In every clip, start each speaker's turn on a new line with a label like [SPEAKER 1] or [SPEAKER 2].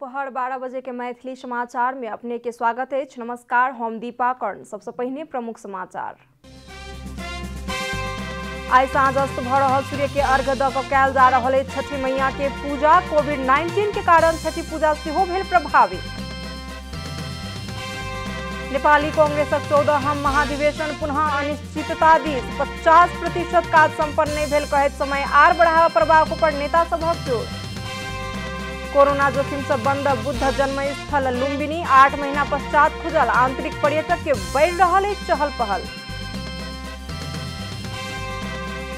[SPEAKER 1] दोपहर 12 बजे के मैथिली समाचार में अपने के स्वागत है। नमस्कार, हम दीपा कर्ण। सबसे पहले प्रमुख समाचार। आई साँझ अस्त भ रहल सूर्य के अर्घ द क कयल जा रहल है छठी मैया के पूजा। कोविड-19 के कारण छठी पूजा सेहो भेल प्रभावित। नेपाली कांग्रेसक 14हम महाधिवेशन पुनः अनिश्चितता दिस। 50% काज संपन्न नहीं भेल कहैत समय आर बढ़ावा प्रभाव पर नेता सभक जोर। कोरोना जोखिम से बंद बुद्ध जन्म स्थल लुम्बिनी 8 महीना पश्चात खुजल। आंतरिक पर्यटक के बढ़ रहा है चहल पहल।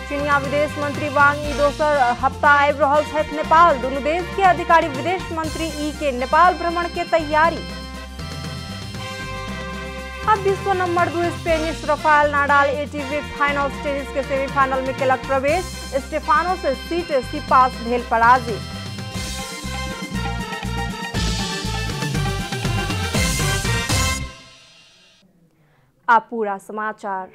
[SPEAKER 1] चीनिया विदेश मंत्री वांग यी दोसर हफ्ता आबि रहल छथि नेपाल। दुनू देश के अधिकारी विदेश मंत्री ई के नेपाल भ्रमण के तैयारी। अब विश्व number 2 Spanish Rafale Nadal ATP finals tennis के सेमीफाइनल में केलक प्रवेश। स्टेफानो से सिपास भेल पराजित। आ पूरा समाचार।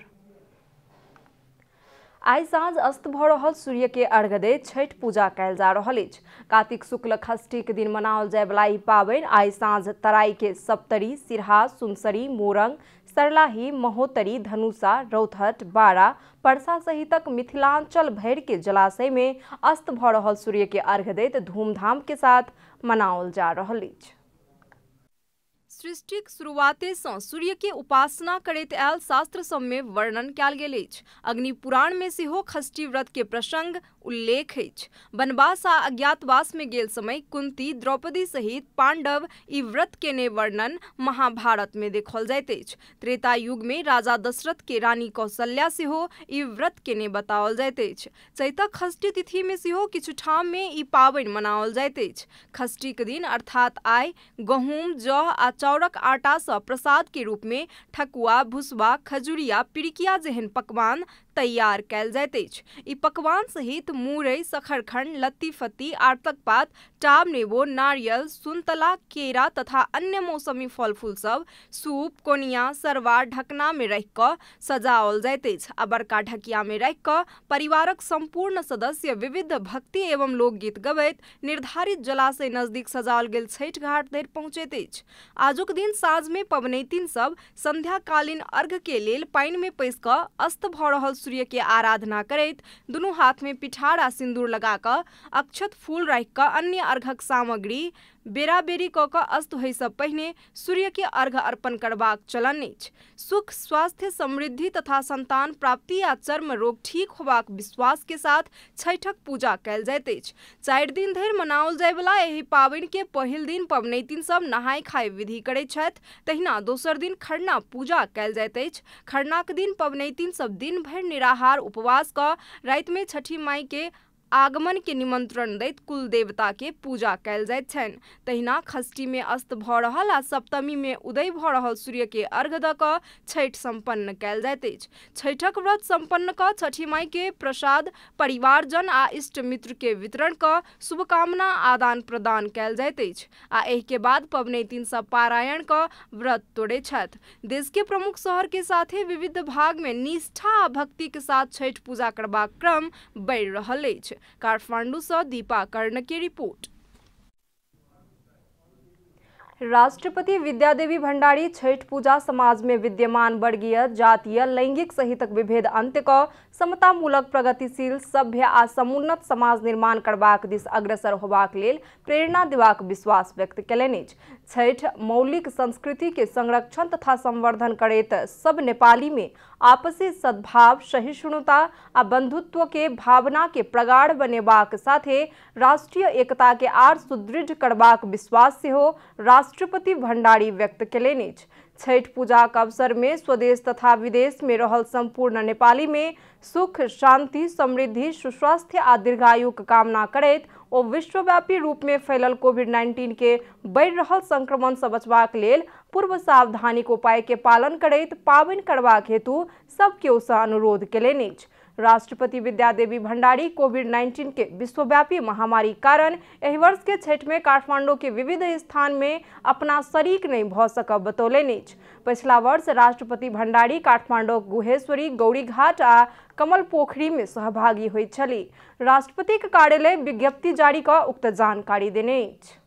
[SPEAKER 1] आई साँझ अस्त भ रहल सूर्य के अर्घ दैत छठ पूजा कयल जा रहल अछि। कार्तिक शुक्ल षष्ठी के दिन मनाओल जाय वाला ई पाबनि आई साँझ तराई के सप्तरी, सिरहा, सुनसरी, मोरंग, सरलाही, महोत्तरी, धनुषा, रौतहट, बारा, परसा सहितक मिथिलांचल भरि के जलाशय में अस्त भ रहल सूर्य के अर्घ दैत धूमधाम के साथ मनाओल जा रहल अछि। सृष्टिक शुरुआते सँ सूर्य के उपासना करैत आयल शास्त्र सब में वर्णन कयल गेल अछि। अग्नि पुराण में सेहो षष्ठी व्रत के प्रसंग उल्लेख अछि। वनवास आ अज्ञातवास में गेल समय कुंती, द्रौपदी सहित पांडव ई व्रत केने वर्णन महाभारत में देखल जाइत अछि। त्रेता युग में राजा दशरथ के रानी कौशल्या सेहो ई व्रत केने बताओल जाइत अछि। चैतक षष्ठी तिथि में सेहो किछु ठाम में ई पाबनि मनाओल जाइत अछि। षष्ठी के दिन अर्थात आइ गहूम, जौ आ चाउरक आटा सँ प्रसाद के रूप में ठकुआ, भुसबा, खजुरिया, पिरिकिया जेहन पकवान तैयार कयल जाइत अछि। ई पकवान सहित मुरई, सखरखंड, लत्ती फत्ती, आर्तक पात, टाब, नेबो, नारियल, सुनतला, केरा तथा अन्य मौसमी फल फूल सब सूप, कोनिया, सरवा, ढकना में रख क सजाओल जाइत अछि आ बड़का ढकिया में रख क परिवारक संपूर्ण सदस्य विविध भक्ति एवं लोकगीत गबैत निर्धारित जलाशय नजदीक सजाओल गेल छठि घाट धरि पहुँचैत अछि। आजुक दिन साँझ में पबनैतिन सब संध्याकालीन अर्घ के लेल पानि में पैस क अस्त भ रहल सूर्य के आराधना करैत दुनू हाथ में पिठार आ सिंदूर लगा क अक्षत फूल राखि क अन्य अर्घक सामग्री बेरा बेरी क क अस्त होइ से पहिने सूर्य के अर्घ अर्पण करबाक चलन अछि। सुख, स्वास्थ्य, समृद्धि तथा संतान प्राप्ति आ चर्म रोग ठीक होबाक विश्वास के साथ छठक पूजा कयल जाइत अछि। 4 दिन धरि मनाओल जाय वाला एहि पाबनि के पहिल दिन पबनैतिन सब नहाय खाय विधि करैत छथि। तहिना दोसर दिन खरना पूजा कयल जाइत अछि। खरनाक दिन पबनैतिन सब दिन भरि निराहार उपवास क राति में छठी माई के आगमन के निमंत्रण दैत कुल देवता के पूजा कयल जाइत छनि। तहिना षष्ठी में अस्त भ रहल आ सप्तमी में उदय भ रहल सूर्य के अर्घ द क छठि संपन्न कयल जाइत अछि। छठक व्रत संपन्न क छठी माई के प्रसाद परिवारजन आ इष्ट मित्र के वितरण क शुभकामना आदान प्रदान कयल जाइत अछि आ एहि के बाद पबनैतिन सब पारायण क व्रत तोड़ै छथि। देश के प्रमुख शहर के साथे विविध भाग में निष्ठा आ भक्ति के साथ छठि पूजा करबाक क्रम बढ़ि रहल अछि। काठमांडू से दीपा कर्ण की रिपोर्ट। राष्ट्रपति विद्यादेवी भंडारी छठ पूजा समाज में विद्यमान वर्गीय, जातीय, लैंगिक सहितक विभेद अंत्य क समतामूलक, प्रगतिशील, सभ्य आ समुन्नत समाज निर्माण करबाक दिस अग्रसर होबाक लेल प्रेरणा देबाक विश्वास व्यक्त कयलनि अछि। छठ मौलिक संस्कृति के संरक्षण तथा संवर्धन करैत सब नेपाली में आपसी सद्भाव, सहिष्णुता आ बंधुत्व के भावना के प्रगाढ़ बनेबाक साथे राष्ट्रीय एकता के आर सुदृढ़ करबाक विश्वास सेहो राष्ट्रपति भंडारी व्यक्त कयलनि अछि। छठ पूजाक अवसर में स्वदेश तथा विदेश में रहल संपूर्ण नेपाली में सुख, शांति, समृद्धि, सुस्वास्थ्य आ दीर्घायुक कामना करैत ओ विश्वव्यापी रूप में फैलल कोविड-19 के बढ़ि रहल संक्रमण से बचबाक लेल पूर्व सावधानिक उपाय के पालन करैत पाबनि करबाक हेतु सब केओ सँ अनुरोध कयलनि अछि। राष्ट्रपति विद्यादेवी भंडारी कोविड-19 के विश्वव्यापी महामारी कारण एहि वर्ष के छठ में काठमांडू के विविध स्थान में अपना शरीक नहीं भ सकब बतौलनि अछि। पिछला वर्ष राष्ट्रपति भंडारी काठमांडू गुहेश्वरी, गौरीघाट आ कमल पोखरी में सहभागी होइत छलीह। राष्ट्रपति के कार्यालय विज्ञप्ति जारी क उक्त जानकारी देने अछि।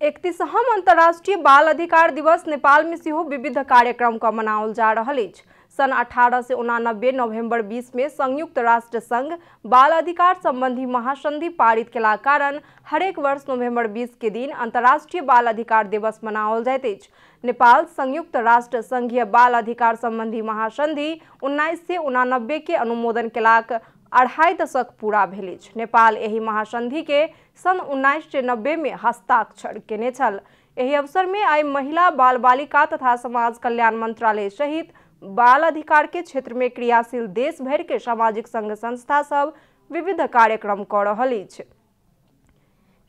[SPEAKER 1] 31वां अंतर्राष्ट्रीय बाल अधिकार दिवस नेपाल में सेहो विविध कार्यक्रम का मनाओल जा रहल अछि। सन 1889 नवंबर 20 में संयुक्त राष्ट्र संघ बाल अधिकार संबंधी महासंधि पारित केला कारण हरेक वर्ष नवंबर 20 के दिन अंतर्राष्ट्रीय बाल अधिकार दिवस मनाओल जाइत अछि। नेपाल संयुक्त राष्ट्र संघीय बाल अधिकार संबंधी महासंधि 1989 के अनुमोदन केलाक 2.5 दशक पूरा भेल अछि। नेपाल एही महासंधि के सन 1990 में हस्ताक्षर केने छल। एही अवसर में आइ महिला, बाल बालिका तथा समाज कल्याण मंत्रालय सहित बाल अधिकार के क्षेत्र में क्रियाशील देश भर के सामाजिक संघ संस्था सब विविध कार्यक्रम कर रहल अछि।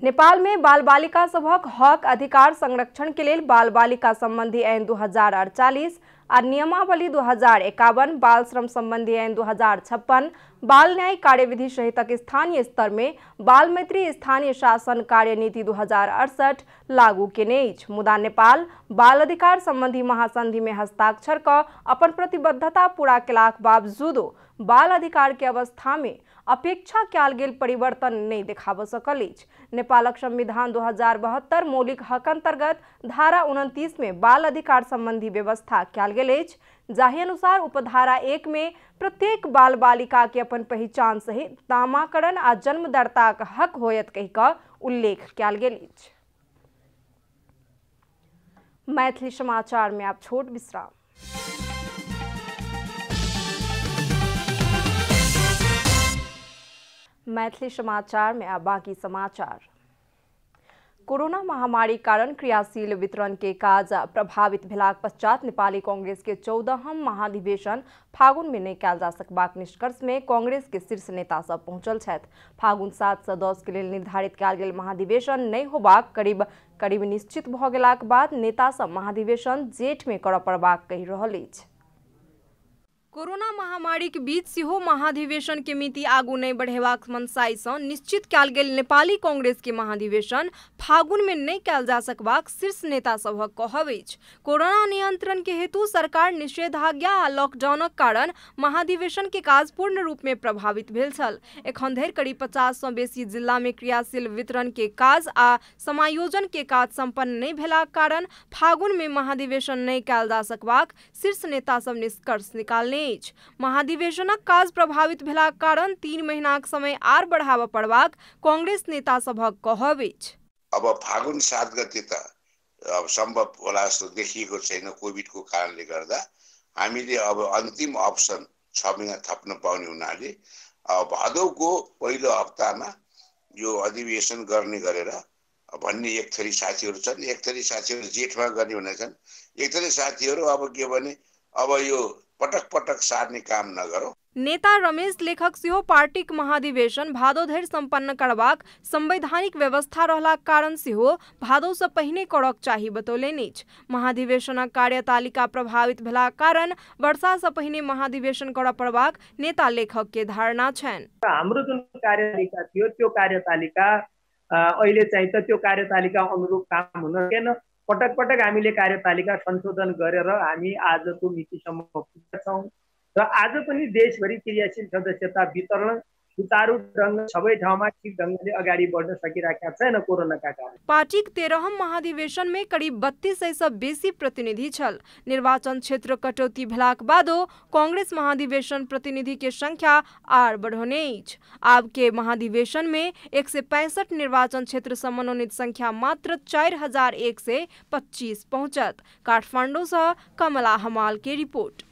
[SPEAKER 1] नेपाल में बाल बालिका सभक हक अधिकार संरक्षण के लेल बाल बालिका संबंधी ऐन 2048 आ नियमावली 2051, बाल श्रम संबंधी ऐन 2056, बाल न्याय कार्यविधि सहितक स्थानीय स्तर में बाल मैत्री स्थानीय शासन कार्यनीति 2068 लागू केने अछि। मुदा नेपाल बाल अधिकार संबंधी महासंधि में हस्ताक्षर क अपन प्रतिबद्धता पूरा केलाक बावजूदो बाल अधिकार के अवस्था में अपेक्षा कयल गेल परिवर्तन नहीं देखाब सकल अछि। नेपालक संविधान 2072 मौलिक हक अंतर्गत धारा 29 में बाल अधिकार संबंधी व्यवस्था कयल गेल अछि, जाहि अनुसार उपधारा 1 में प्रत्येक बाल बालिका के अपन पहचान सहित नामाकरण आ जन्मदाताक हक होयत कहि कऽ उल्लेख कयल गेल अछि। मैथिली समाचार में आप छोट विश्राम। मैथिली समाचार में अब बाकी समाचार। कोरोना महामारी कारण क्रियाशील वितरण के काज प्रभावित भेलाक पश्चात नेपाली कांग्रेस के 14हम महाधिवेशन फागुन में नहीं कयल जा सकबाक निष्कर्ष में कांग्रेस के शीर्ष नेता सब पहुंचल छथि। फागुन 7 से 10 के लेल निर्धारित कयल गेल महाधिवेशन नहीं होबाक करीब निश्चित भ गेलाक बाद नेता सब महाधिवेशन जेठ में करऽ पड़बाक कहि रहल अछि। कोरोना महामारी के बीच सेहो महाधिवेशन के मिति आगू नहीं बढ़ेबाक मनसाई सँ निश्चित कयल गेल नेपाली कांग्रेस के महाधिवेशन फागुन में नहीं कयल जा सकबाक शीर्ष नेता सभक कहब अछि। कोरोना नियंत्रण के हेतु सरकार निषेधाज्ञा आ लॉकडाउनक कारण महाधिवेशन के काज पूर्ण रूप में प्रभावित भेल छल। एखन धरि करीब 50 सँ बेसी जिला में क्रियाशील वितरण के काज आ समायोजन के काज संपन्न नहीं भेलाक कारण फागुन में महाधिवेशन नहीं कयल जा सकबाक शीर्ष नेता सब निष्कर्ष निकालने। महाधिवेशनक काज प्रभावित भेलाक कारण 3 महीनाक समय आर बढ़ावा पड़बाक कांग्रेस नेता सभक कहब अछि।
[SPEAKER 2] अब फागुन 7 गते त अब सम्भव होला जस्तो देखिएको छैन। कोभिड को कारणले गर्दा हामीले अब अन्तिम अप्सन 6 महिना थप्न पाउने हुनाले भदौको पहिलो हप्तामा यो अधिवेशन गर्ने गरेर भन्ने एक थरी साथीहरू छन्। एक थरी साथीहरू जेठमा गर्ने भनेका छन्। एक थरी साथीहरू अब के भने अब यो पटक पटक सार्ने काम नगरौं।
[SPEAKER 1] नेता रमेश लेखक सेहो पार्टीक महाधिवेशन भादो धरि संपन्न करबाक संवैधानिक व्यवस्था रहलाक कारण सेहो भादो सँ पहिने करक चाही बतौलनि अछि। महाधिवेशनक कार्यतालिका प्रभावित भेलाक कारण वर्षा सँ पहिने महाधिवेशन करऽ पड़बाक नेता लेखक के धारणा छनि।
[SPEAKER 3] हाम्रो जुन कार्यतालिका थियो त्यो कार्यतालिका अहिले चाहिँ त त्यो कार्यतालिका अनुरूप काम हुन सकेन। पटक पटक हामीले कार्यतालिका संशोधन गरेर हामी आजको मितिसम्म पुगेका छौं र आज पनि देशभरि क्रियाशील सदस्यता वितरण सुचारू ढंग सबै ठाउँमा ठीक ढंगले अगाडि बढ्न सकिरहेका छैन कोरोनाका कारण।
[SPEAKER 1] पार्टीक 13हम महाधिवेशन में करीब 3200 सँ बेसी प्रतिनिधि छल। निर्वाचन क्षेत्र कटौती भेलाक बादो कांग्रेस महाधिवेशन प्रतिनिधि के संख्या आर बढ़ौने अछि। आब के महाधिवेशन में 165 निर्वाचन क्षेत्र सँ मनोनीत संख्या मात्र 4125 पहुंचत। काठमांडू सँ कमला हमाल के रिपोर्ट।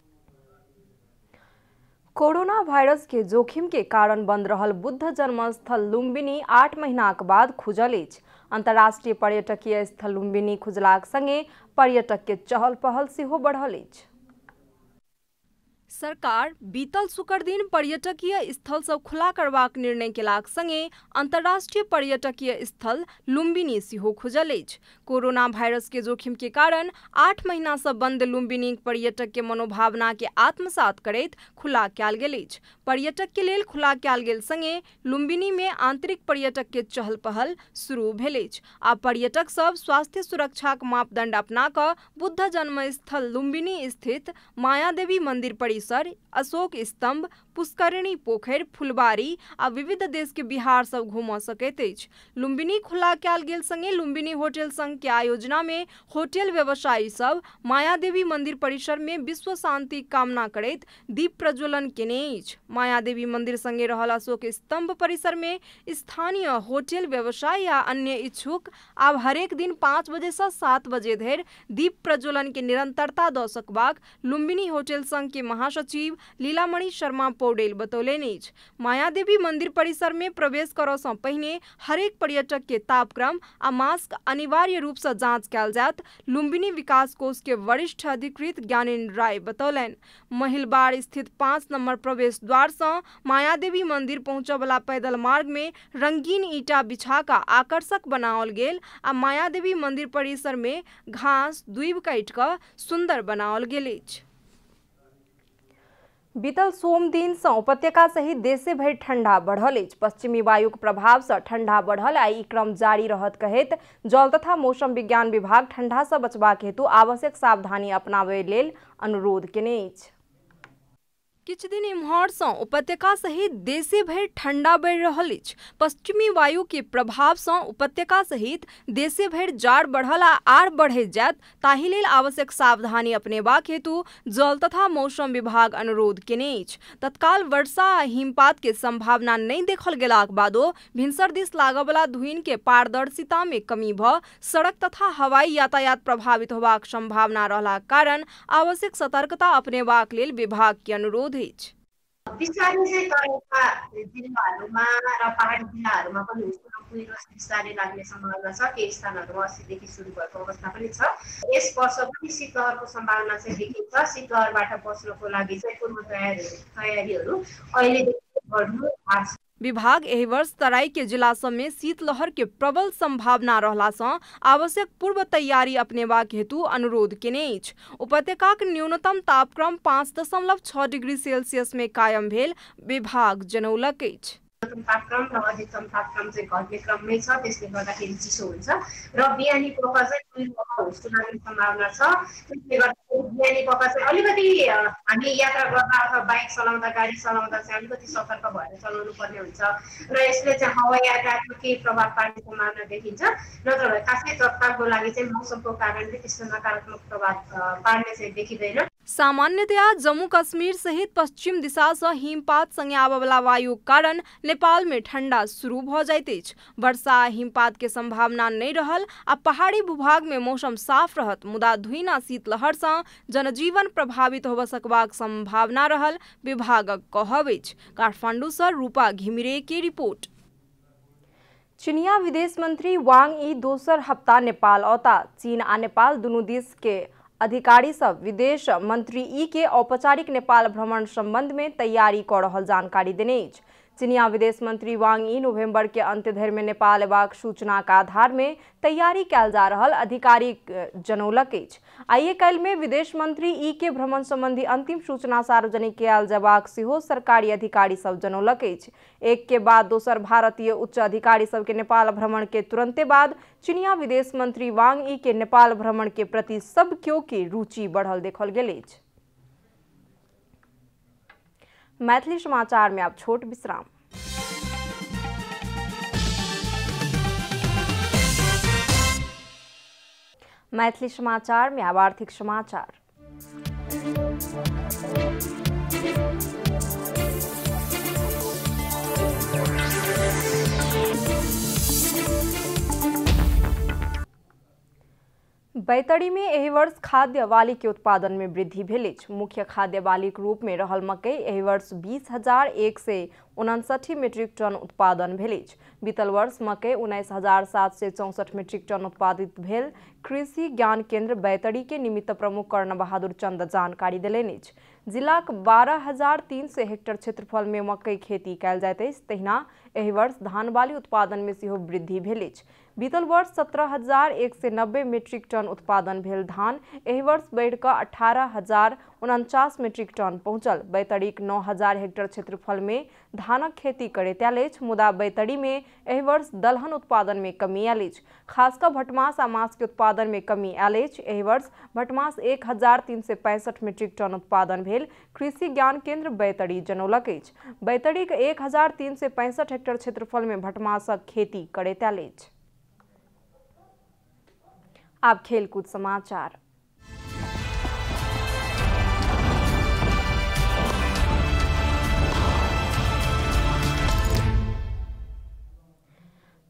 [SPEAKER 1] कोरोना वायरस के जोखिम के कारण बंद रहल बुद्ध जन्मस्थल लुम्बिनी 8 महीनाक बाद खुजल अछि। अंतर्राष्ट्रीय पर्यटकीय स्थल लुम्बिनी खुजलाक संगे पर्यटक के चहल पहल सेहो बढ़ल अछि। सरकार बीतल शुक्र दिन पर्यटकीय स्थल सब खुला करबाक निर्णय केलाक संगे अंतर्राष्ट्रीय पर्यटकीय स्थल लुम्बिनी सेहो खुजल अछि। कोरोना वायरस के जोखिम के कारण 8 महीना से बंद लुम्बिनी पर्यटक के मनोभावना के आत्मसात करैत खुला कयल गेल अछि। पर्यटक के लेल खुला कयल गेल संगे लुम्बिनी में आंतरिक पर्यटक के चहल पहल शुरू भेल अछि। आ पर्यटक सब स्वास्थ्य सुरक्षाक मापदंड अपना कऽ बुद्ध जन्मस्थल लुम्बिनी स्थित मायादेवी मंदिर परिसर परिसर, अशोक स्तंभ, पुष्करिणी पोखरि, फुलबारी आ विविध देश के बिहार सब घूम सकैत अछि। लुम्बिनी खुला कयल गेल संगे लुम्बिनी होटल संघ के आयोजना में होटल व्यवसायी सब मायादेवी मंदिर परिसर में विश्व शांति कामना करैत दीप प्रज्वलन केने अछि। मायादेवी मंदिर संगे रहल अशोक स्तंभ परिसर में स्थानीय होटल व्यवसायी आ अन्य इच्छुक आब हरेक दिन 5 बजे से 7 बजे धरि दीप प्रज्वलन के निरंतरता द सकबाक लुम्बिनी होटल संघ के महासचिव लीलामणि शर्मा पौडेल बतौलनि अछि। मायादेवी मंदिर परिसर में प्रवेश करऽ सँ पहिने हरेक पर्यटक के तापक्रम आ मास्क अनिवार्य रूप से जांच कयल जायत। लुम्बिनी विकास कोष के वरिष्ठ अधिकृत ज्ञानेन्द्र राय बतौलनि। महिलबाड़ स्थित 5 नंबर प्रवेश द्वार से मायादेवी मंदिर पहुंचय वाला पैदल मार्ग में रंगीन ईटा बिछा का आकर्षक बनाओल गेल आ मायादेवी मंदिर परिसर में घास दूब काटि कऽ सुंदर बनाओल गेल अछि। बीतल सोम दिन से उपत्यका सहित देशे भरि ठंडा बढ़ल अछि। पश्चिमी वायुक प्रभाव से ठंडा बढ़ल आ ई क्रम जारी रहत कहैत जल तथा मौसम विज्ञान विभाग ठंडा से बचबाक हेतु आवश्यक सावधानी अपनाबै लेल अनुरोध केने अछि। किछु दिन इम्हर सँ उपत्यका सहित देशे भरि ठंडा बढ़ि रहल अछि। पश्चिमी वायु के प्रभाव सँ उपत्यका सहित देशे भरि जाड़ बढ़ल आ आर बढ़ैत जायत, ताहि लेल आवश्यक सावधानी अपनेबाक हेतु जल तथा मौसम विभाग अनुरोध केने अछि। तत्काल वर्षा आ हिमपात के संभावना नहि देखल गेलाक बादो भिनसर दिस लागऽ वाला धुनि के पारदर्शिता में कमी भऽ सड़क तथा हवाई यातायात प्रभावित होबाक संभावना रहलाक कारण आवश्यक सतर्कता अपनेबाक लेल विभाग के अनुरोध अछि।
[SPEAKER 4] बिस्तारै चाहिँ तराईका जिल्लाहरूमा र पहाडी जिल्लाहरूमा पनि कुहिरो बिस्तारै लाग्ने सम्भावना छ। केही स्थानहरूमा अस्तिदेखि सुरु भएको अवस्था पनि छ। यस वर्ष पनि शीतलहरको सम्भावना चाहिँ देखिन्छ। शीतलहरबाट बच्नको लागि चाहिँ पूर्व तयारीहरू अहिलेदेखि गर्नु आवश्यक।
[SPEAKER 1] विभाग एहि वर्ष तराई के जिला सब में शीतलहर के प्रबल संभावना रहला सँ आवश्यक पूर्व तैयारी अपनेबाक हेतु अनुरोध केने अछि। उपत्यकाक न्यूनतम तापक्रम 5.6 डिग्री सेल्सियस में कायम भेल विभाग जनौलक अछि।
[SPEAKER 4] तापक्रम र अधिकतम तापक्रम चाहिँ घट्ने क्रममै छ। त्यसले गर्दाखेरि चिसो हुन्छ र बिहानी पख चाहिँ कुहिरो हुस्को लाग्ने सम्भावना छ। त्यसले गर्दा बिहानी पख चाहिँ अलिकति हामी यात्रा गर्दा अथवा बाइक चलाउँदा गाडी चलाउँदा चाहिँ अलिकति सतर्क भएर चलाउनु पर्ने हुन्छ र यसले चाहिँ हवाई यातायातमा केही प्रभाव पार्ने सम्भावना देखिन्छ। नत्र भए खासै तत्कालको लागि चाहिँ मौसमको कारणले त्यस्तो नकारात्मक प्रभाव पार्ने चाहिँ देखिँदैन।
[SPEAKER 1] सामान्यतया जम्मू कश्मीर सहित पश्चिम दिशा से हिमपात संगे आबय वाला वायु कारण नेपाल में ठंडा शुरू भ जाइत अछि। वर्षा आ हिमपात के संभावना नहीं रहल आ पहाड़ी भूभाग में मौसम साफ रहत, मुदा धुनि आ शीतलहर से जनजीवन प्रभावित होबय सकबाक संभावना रहल विभागक कहब अछि। काठमांडू से रूपा घिमिरे के रिपोर्ट। चीनिया विदेश मंत्री वांग यी दोसर हफ्ता नेपाल औता। चीन आ नेपाल दुनू देश के अधिकारी सब विदेश मंत्री ई के औपचारिक नेपाल भ्रमण संबंध में तैयारी क रहल जानकारी देने अछि। चीनिया विदेश मंत्री वांग यी नवंबर के अंत्य धरि में नेपाल अयबाक सूचनाक आधार में तैयारी कयल जा रहल आधिकारिक जनौलक अछि। आइए काल्हि में विदेश मंत्री ई के भ्रमण संबंधी अंतिम सूचना सार्वजनिक कयल जयबाक सेहो सरकारी अधिकारी सब जनौलक अछि। एक के बाद दोसर भारतीय उच्च अधिकारी सब के नेपाल भ्रमण के तुरंते बाद चीनिया विदेश मंत्री वांग यी के नेपाल भ्रमण के प्रति सब केओ के रुचि बढ़ल देखल गेल अछि। मैथिली समाचार में अब छोट विश्राम। मैथिली समाचार में अब आर्थिक समाचार। बैतडी में एहि वर्ष खाद्य बाली के उत्पादन में वृद्धि भेल अछि। मुख्य खाद्य बाली के रूप में रहल मकई एहि वर्ष 20,159 मीट्रिक टन उत्पादन भेल अछि। बीतल वर्ष मकई 19,764 मीट्रिक टन उत्पादित भेल। कृषि ज्ञान केंद्र बैतडी के निमित्त प्रमुख कर्ण बहादुर चंद जानकारी देलनि अछि। जिलाक 12,300 हेक्टेयर क्षेत्रफल में मकई खेती कयल जाइत अछि। तहिना एहि वर्ष धान बाली उत्पादन में सेहो वृद्धि भेल अछि। बीतल वर्ष 17,190 मीट्रिक टन उत्पादन भेल धान एहि वर्ष बढ़ि कऽ 18,049 मीट्रिक टन पहुंचल। बैतडीक 9,000 हेक्टेयर क्षेत्रफल में धानक खेती करैत आयल अछि, मुदा बैतडी में एहि वर्ष दलहन उत्पादन में कमी आयल अछि। खास कऽ भटमास आ मांस के उत्पादन में कमी आयल अछि। एहि वर्ष भटमास 1,365 मीट्रिक टन उत्पादन भेल, कृषि ज्ञान केंद्र बैतडी जनौलक अछि। बैतडीक 1,365 हेक्टेयर क्षेत्रफल में भटमासक खेती करैत आयल अछि। आब खेलकूद समाचार।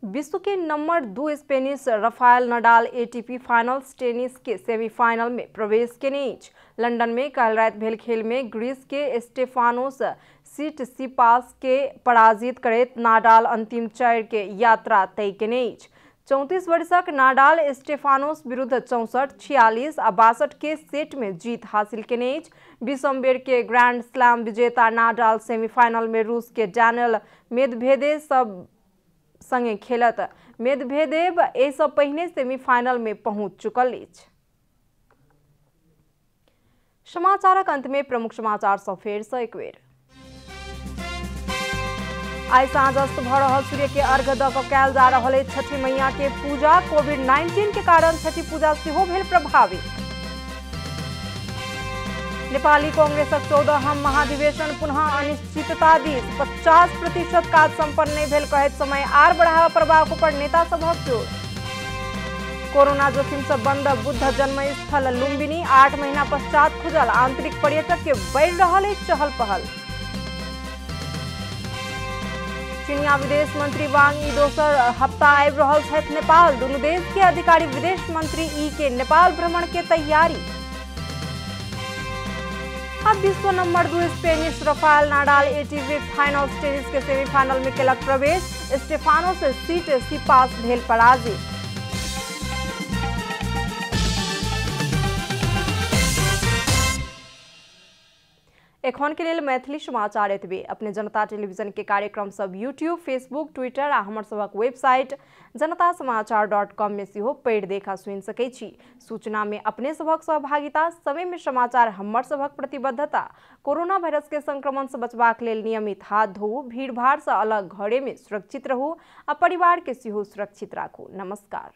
[SPEAKER 1] विश्व के number 2 Spanish Rafael Nadal ATP finals tennis के सेमीफाइनल में प्रवेश केने अछि। लंदन में काल्हि राति भेल खेल में ग्रीस के स्टेफानोस सिटसिपास के पराजित करैत नाडाल अंतिम 4 के यात्रा तय केने अछि। 34 वर्षक नाडाल स्टेफानोस विरुद्ध 64, 46 आ 62 के सेट में जीत हासिल केने अछि। 20वीं बेर के ग्रैंड स्लैम विजेता नाडाल सेमीफाइनल में रूस के डैनियल मेदवेदेव संगे खेलत। मेदवेदेव एहिसँ पहिने सेमीफाइनल में पहुंच चुकल अछि। समाचारक अंत में प्रमुख समाचार सब फेर सँ एक बेर। आई साँझ अस्त भ रहल सूर्य के अर्घ्य द क कयल जा रहल अछि छठी मैया के पूजा। कोविड-19 के कारण छठी पूजा सेहो भेल प्रभावित। नेपाली कांग्रेसक 14हम महाधिवेशन पुनः अनिश्चितता दिस। 50% काज संपन्न नहीं भेल कहैत समय आर बढ़ावा प्रभाव पर नेता सभक जोर। कोरोना जोखिम से बंद बुद्ध जन्मस्थल लुम्बिनी 8 महीना पश्चात खुजल। आंतरिक पर्यटक के बढ़ि रहल अछि चहल पहल। चीनिया विदेश मंत्री वांग ई दोसर हफ्ता आबि रहल छथि नेपाल। दुनू देश के अधिकारी विदेश मंत्री ई के नेपाल भ्रमण के तैयारी। अब विश्व number 2 Spanish Rafale Nadal ATP finals tennis के सेमीफाइनल में केलक प्रवेश। स्टेफानोस सिटसिपास भेल पराजित। एखन के लेल मैथिली समाचार एतबे। अपने जनता टेलीविजन के कार्यक्रम सब यूट्यूब, फेसबुक, ट्विटर आ हमर सबक वेबसाइट जनतासमाचार.com में सेहो पढ़ि देख आ सुनि सकै छी। सूचना में अपने सबक सहभागिता, समय में समाचार हमर सबक प्रतिबद्धता। कोरोना वायरस के संक्रमण से बचबाक लेल नियमित हाथ धोऊ, भीड़ भाड़ से अलग घरे में सुरक्षित रहू आ परिवार के सेहो सुरक्षित राखू। नमस्कार।